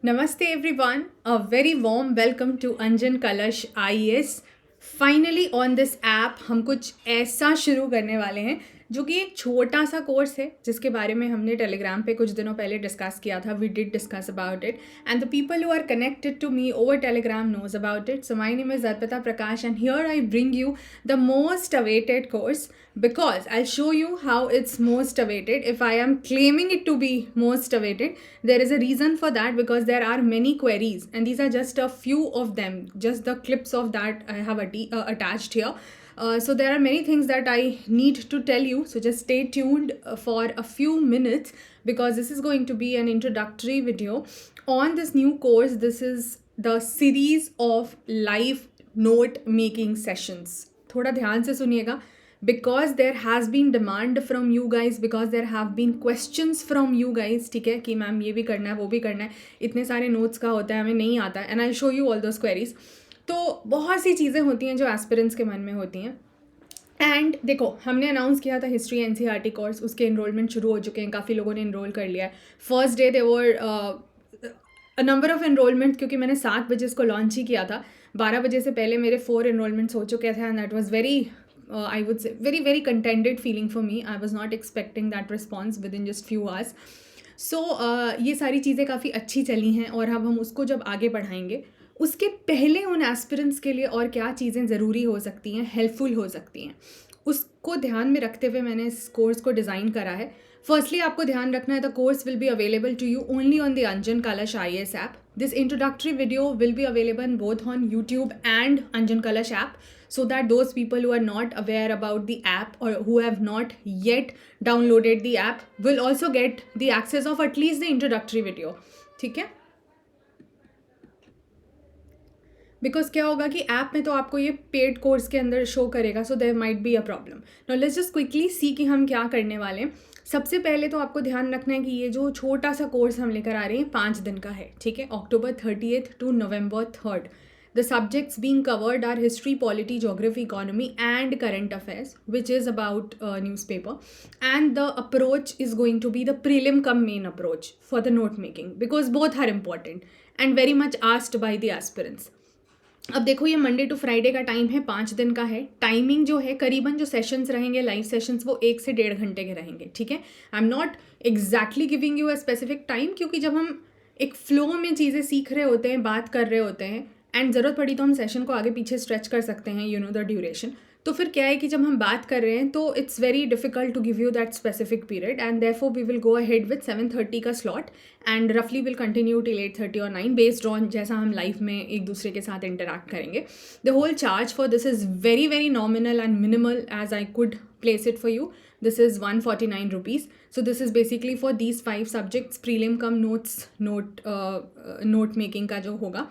Namaste everyone, a very warm welcome to Anjan Kalash IAS. Finally on this app हम कुछ ऐसा शुरू करने वाले हैं जो कि एक छोटा सा कोर्स है जिसके बारे में हमने टेलीग्राम पे कुछ दिनों पहले डिस्कस किया था. We did discuss about it and the people who are connected to me over Telegram knows about it. So my name is Arpita Prakash and here I bring you the most awaited course because I'll show you how it's most awaited. If I am claiming it to be most awaited, there is a reason for that because there are many queries and these are just a few of them, just the clips of that I have attached here. So there are many things that I need to tell you, so just stay tuned for a few minutes because this is going to be an introductory video on this new course. This is the series of live note making sessions. थोड़ा ध्यान से सुनिएगा because there has been demand from you guys, because there have been questions from you guys. ठीक है कि ma'am ये भी करना है वो भी करना है, इतने सारे नोट्स का होता है, हमें नहीं आता है. And I show you all those queries. तो बहुत सी चीज़ें होती हैं जो एस्पिरेंट्स के मन में होती हैं. एंड देखो, हमने अनाउंस किया था हिस्ट्री एनसीईआरटी कोर्स, उसके इनरोलमेंट शुरू हो चुके हैं, काफ़ी लोगों ने इनरोल कर लिया है. First day they were a number of enrolment, क्योंकि मैंने 7 बजे इसको लॉन्च ही किया था. 12 बजे से पहले मेरे 4 इनरोलमेंट्स हो चुके थे and that was very I would say very contented feeling for me. I was not expecting that response within just few hours. So ये सारी चीज़ें काफ़ी अच्छी चली हैं और अब हम उसको जब आगे बढ़ाएंगे, उसके पहले उन एस्पिरेंट्स के लिए और क्या चीज़ें ज़रूरी हो सकती हैं, हेल्पफुल हो सकती हैं, उसको ध्यान में रखते हुए मैंने इस कोर्स को डिज़ाइन करा है. फर्स्टली आपको ध्यान रखना है the course will be available to you only on the Anjan Kalash IAS app. This introductory video will be available both on YouTube and Anjan Kalash app, so that those people who are not aware about the app or who have not yet downloaded the app will also get the access of at least the introductory video. ठीक है, because क्या होगा कि app में तो आपको ये paid course के अंदर शो करेगा, so there might be a problem. Now let's just quickly see कि हम क्या करने वाले हैं. सबसे पहले तो आपको ध्यान रखना है कि ये जो छोटा सा कोर्स हम लेकर आ रहे हैं 5 दिन का है. ठीक है, October 30th to November 3rd. The subjects being covered are history, polity, geography, economy and current affairs, which is about newspaper. And the approach is going to be the prelim cum main approach for the note making because both are important and very much asked by the aspirants. अब देखो, ये Monday to Friday का time है, 5 दिन का है. Timing जो है, करीबन जो सेशंस रहेंगे लाइव सेशंस, वो 1 से 1.5 घंटे के रहेंगे. ठीक है, I am not exactly giving you a specific time, क्योंकि जब हम एक फ्लो में चीज़ें सीख रहे होते हैं, बात कर रहे होते हैं एंड ज़रूरत पड़ी तो हम सेशन को आगे पीछे स्ट्रेच कर सकते हैं, यू नो द ड्यूरेशन. तो फिर क्या है कि जब हम बात कर रहे हैं तो it's very difficult to give you that specific period and therefore we will go ahead with 7:30 का स्लॉट एंड रफली विल कंटिन्यू टिल 8:30 और 9 बेस्ड ऑन जैसा हम लाइव में एक दूसरे के साथ इंटरैक्ट करेंगे. The whole charge for this is very nominal and minimal as I could place it for you. This is 149 rupees. So this is basically for these 5 subjects. Prelim cum note making का जो होगा,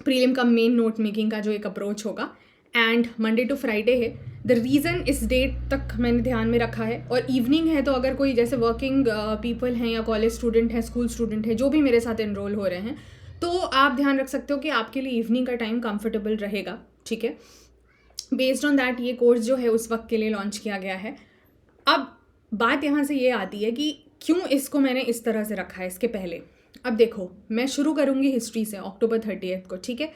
prelim कम main note making का जो एक approach होगा, and Monday to Friday है. The reason इस date तक मैंने ध्यान में रखा है, और इवनिंग है, तो अगर कोई जैसे वर्किंग पीपल हैं या कॉलेज स्टूडेंट हैं, स्कूल स्टूडेंट हैं, जो भी मेरे साथ इनरोल हो रहे हैं, तो आप ध्यान रख सकते हो कि आपके लिए इवनिंग का टाइम कंफर्टेबल रहेगा. ठीक है, बेस्ड ऑन दैट ये कोर्स जो है उस वक्त के लिए लॉन्च किया गया है. अब बात यहाँ से ये आती है कि क्यों इसको मैंने इस तरह से रखा है. इसके पहले अब देखो, मैं शुरू करूँगी हिस्ट्री से October 30th को. ठीक है,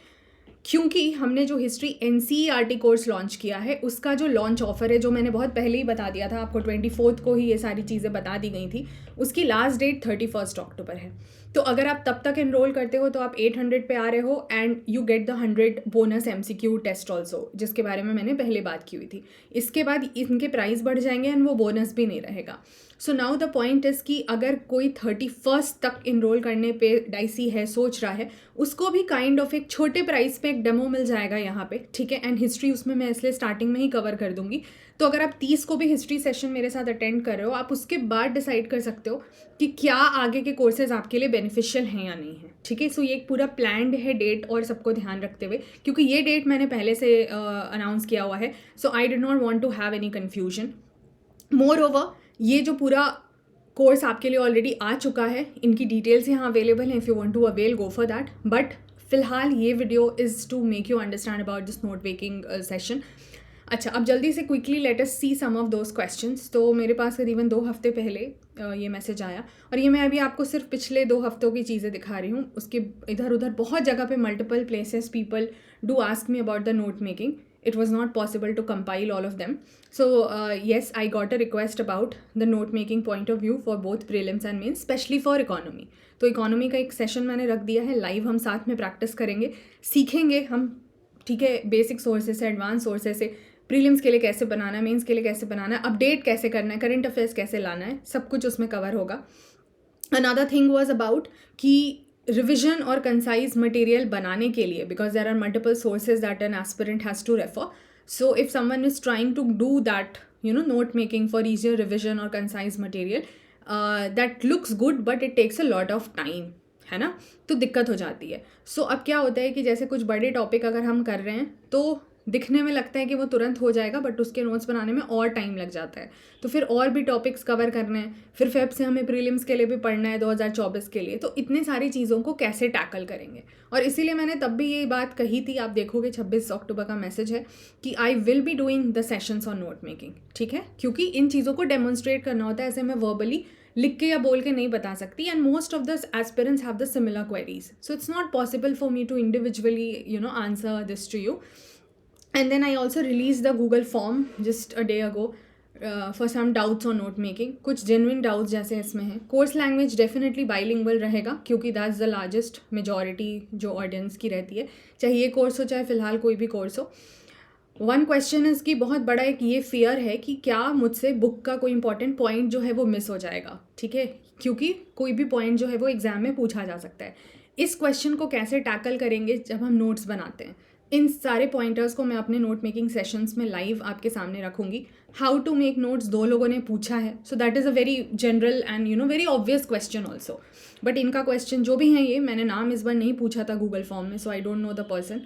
क्योंकि हमने जो हिस्ट्री एनसीईआरटी कोर्स लॉन्च किया है उसका जो लॉन्च ऑफर है, जो मैंने बहुत पहले ही बता दिया था आपको, 24th को ही ये सारी चीज़ें बता दी गई थी, उसकी लास्ट डेट 31 अक्टूबर है. तो अगर आप तब तक एनरोल करते हो तो आप 800 पे आ रहे हो and you get the 100 bonus MCQ test also, जिसके बारे में मैंने पहले बात की हुई थी. इसके बाद इनके प्राइस बढ़ जाएंगे एंड वो बोनस भी नहीं रहेगा. So now the point is कि अगर कोई 31 तक इनरोल करने पे डाइसी है, सोच रहा है, उसको भी काइंड ऑफ एक छोटे प्राइस पे एक डेमो मिल जाएगा यहाँ पे. ठीक है, एंड हिस्ट्री उसमें मैं इसलिए स्टार्टिंग में ही कवर कर दूंगी. तो अगर आप 30 को भी हिस्ट्री सेशन मेरे साथ अटेंड कर रहे हो, आप उसके बाद डिसाइड कर सकते हो कि क्या आगे के कोर्सेज आपके लिए बेनिफिशियल हैं या नहीं है. ठीक है, सो ये एक पूरा प्लान्ड है डेट, और सबको ध्यान रखते हुए, क्योंकि ये डेट मैंने पहले से अनाउंस किया हुआ है. So I did not want to have any confusion. Moreover, ये जो पूरा कोर्स आपके लिए ऑलरेडी आ चुका है, इनकी डिटेल्स यहाँ अवेलेबल हैं. If you want to avail, go for that. But फिलहाल ये video is to make you understand about this note making session. अच्छा, अब जल्दी से quickly let us see some of those questions. तो मेरे पास करीबन 2 हफ्ते पहले ये मैसेज आया। और ये मैं अभी आपको सिर्फ पिछले 2 हफ्तों की चीज़ें दिखा रही हूँ, उसके इधर उधर बहुत जगह पे multiple places people do ask me about the note making. It was not possible to compile all of them. So yes, I got a request about the note making point of view for both prelims and mains, especially for economy. तो economy का एक session मैंने रख दिया है live, हम साथ में प्रैक्टिस करेंगे, सीखेंगे हम, ठीक है, बेसिक सोर्सेस से एडवांस सोर्सेस से, प्रीलिम्स के लिए कैसे बनाना है, मेंस के लिए कैसे बनाना है, अपडेट कैसे करना है, करंट अफेयर्स कैसे लाना है, सब कुछ उसमें कवर होगा. अनदर थिंग वाज अबाउट कि रिविजन और कंसाइज मटेरियल बनाने के लिए, because there are multiple sources that an aspirant has to refer. So if someone is trying to do that note making for easier revision और concise material, that looks good but it takes a lot of time, है ना, तो दिक्कत हो जाती है. सो अब क्या होता है कि जैसे कुछ बड़े टॉपिक अगर हम कर रहे हैं तो दिखने में लगता है कि वो तुरंत हो जाएगा, बट उसके नोट्स बनाने में और टाइम लग जाता है. तो फिर और भी टॉपिक्स कवर करने हैं, फिर फेब से हमें प्रीलिम्स के लिए भी पढ़ना है 2024 के लिए. तो इतने सारी चीज़ों को कैसे टैकल करेंगे, और इसीलिए मैंने तब भी ये बात कही थी, आप देखोगे 26 अक्टूबर का मैसेज है कि I will be doing the sessions on note making, ठीक है, क्योंकि इन चीज़ों को डेमोन्स्ट्रेट करना होता है. ऐसे मैं वर्बली लिख के या बोल के नहीं बता सकती, and most of the aspirants have the similar queries, so it's not possible for me to individually answer this to you. And then I also released the Google form just a day ago for some doubts on note making. कुछ genuine doubts जैसे इसमें हैं. Course language definitely bilingual रहेगा, क्योंकि that's the largest majority जो audience की रहती है, चाहे ये कोर्स हो चाहे फ़िलहाल कोई भी कोर्स हो. वन क्वेश्चन इज़ कि बहुत बड़ा एक ये फियर है कि क्या मुझसे बुक का कोई इंपॉर्टेंट पॉइंट जो है वो मिस हो जाएगा, ठीक है, क्योंकि कोई भी पॉइंट जो है वो एग्ज़ाम में पूछा जा सकता है. इस क्वेश्चन को कैसे टैकल करेंगे जब हम नोट्स बनाते हैं, इन सारे पॉइंटर्स को मैं अपने नोट मेकिंग सेशंस में लाइव आपके सामने रखूँगी. हाउ टू मेक नोट्स 2 लोगों ने पूछा है, so that is a very general and very obvious question also. But इनका क्वेश्चन जो भी है, ये मैंने नाम इस बार नहीं पूछा था गूगल फॉर्म में, so I don't know the person.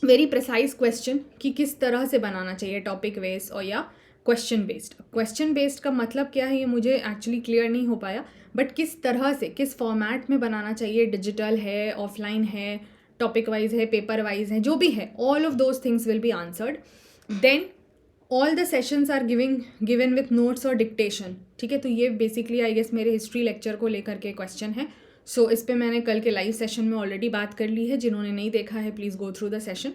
Very precise question कि किस तरह से बनाना चाहिए, टॉपिक बेस्ड और या क्वेश्चन बेस्ड. क्वेश्चन बेस्ड का मतलब क्या है ये मुझे एक्चुअली क्लियर नहीं हो पाया, बट किस तरह से, किस फॉर्मेट में बनाना चाहिए, डिजिटल है, ऑफलाइन है, टॉपिक वाइज है, पेपर वाइज है, जो भी है, all of those things will be answered. Then all the sessions are given with notes और डिक्टेशन, ठीक है. तो ये बेसिकली आई गेस मेरे हिस्ट्री लेक्चर को लेकर के क्वेश्चन है. सो इस पर मैंने कल के लाइव सेशन में ऑलरेडी बात कर ली है, जिन्होंने नहीं देखा है please go through the session.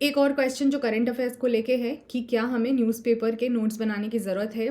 एक और क्वेश्चन जो करंट अफेयर्स को लेके है कि क्या हमें न्यूज़पेपर के नोट्स बनाने की ज़रूरत है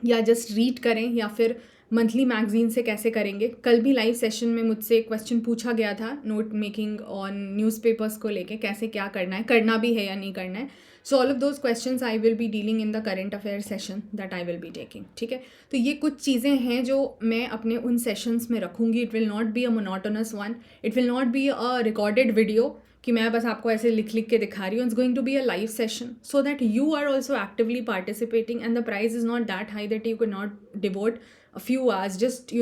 या जस्ट रीड करें, या फिर मंथली मैगजीन से कैसे करेंगे. कल भी लाइव सेशन में मुझसे एक क्वेश्चन पूछा गया था नोट मेकिंग ऑन न्यूज़पेपर्स को लेके, कैसे क्या करना है, करना भी है या नहीं करना है. So all of those questions I will be dealing in the current affair session that I will be taking, ठीक है. तो ये कुछ चीज़ें हैं जो मैं अपने उन सेशंस में रखूँगी. It will not be a monotonous one, it will not be a recorded video कि मैं बस आपको ऐसे लिख लिख के दिखा रही हूँ. It's going to be a live session so that you are also actively participating, and the prize is not that high that you can not devote a few hours, just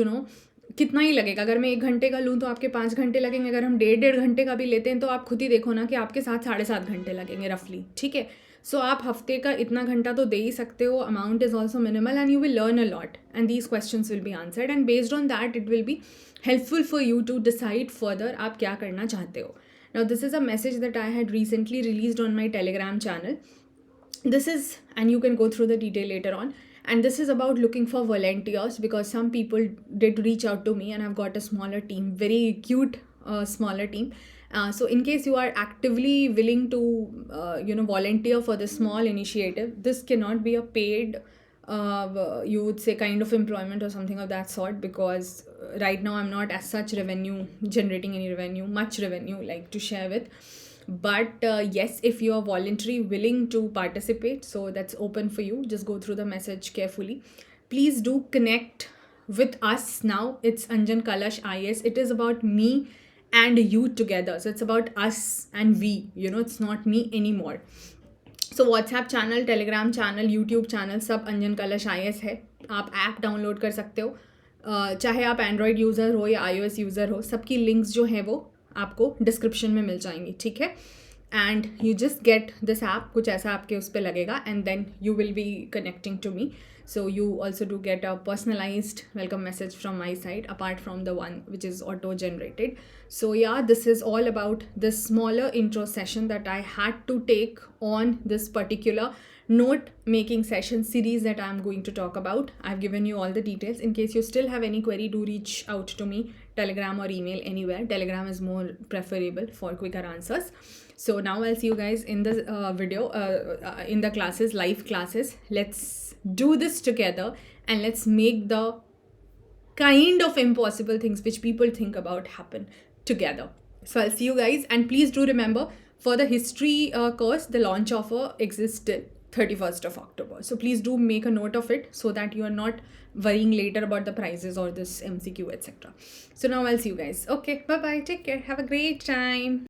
कितना ही लगेगा. अगर मैं 1 घंटे का लूँ तो आपके 5 घंटे लगेंगे, अगर हम 1.5 घंटे का भी लेते हैं तो आप खुद ही देखो ना कि आपके साथ 7.5 घंटे लगेंगे रफली, ठीक है. सो आप हफ्ते का इतना घंटा तो दे ही सकते हो. Amount is also minimal and you will learn a lot and these questions will be answered, and based on that it will be helpful for you to decide further आप क्या करना चाहते हो. Now this is a message that I had recently released on my Telegram channel. This is, and you can go through the detail later on, and this is about looking for volunteers, because some people did reach out to me and I've got a smaller team, very cute smaller team. So in case you are actively willing to volunteer for this small initiative, this cannot be a paid you would say kind of employment or something of that sort, because right now I'm not as such generating any revenue, much revenue like to share with. But yes, if you are voluntarily willing to participate, so that's open for you. Just go through the message carefully. Please do connect with us now. It's Anjan Kalash IAS. It is about me and you together, so it's about us and we, it's not me anymore. So WhatsApp channel, Telegram channel, YouTube channel सब अंजन Kalash IAS है. आप app download कर सकते हो, चाहे आप Android user हो या iOS यूज़र हो, सबकी लिंक्स जो है वो आपको डिस्क्रिप्शन में मिल जाएंगी, ठीक है. And you just get this app, कुछ ऐसा आपके उस पर लगेगा, and then you will be connecting to me. So you also do get a personalized welcome message from my side, apart from the one which is auto generated. So yeah, this is all about this smaller intro session that I had to take on this particular note making session series that I'm going to talk about. I've given you all the details. In case you still have any query, do reach out to me, Telegram or email, anywhere. Telegram is more preferable for quicker answers. So now I'll see you guys in the video, in the classes, live classes. Let's do this together and let's make the kind of impossible things which people think about happen together. So I'll see you guys, and please do remember, for the history course, the launch offer exists till 31st of October. So please do make a note of it so that you are not worrying later about the prices or this MCQ, etc. So now I'll see you guys. Okay, bye bye, take care, have a great time.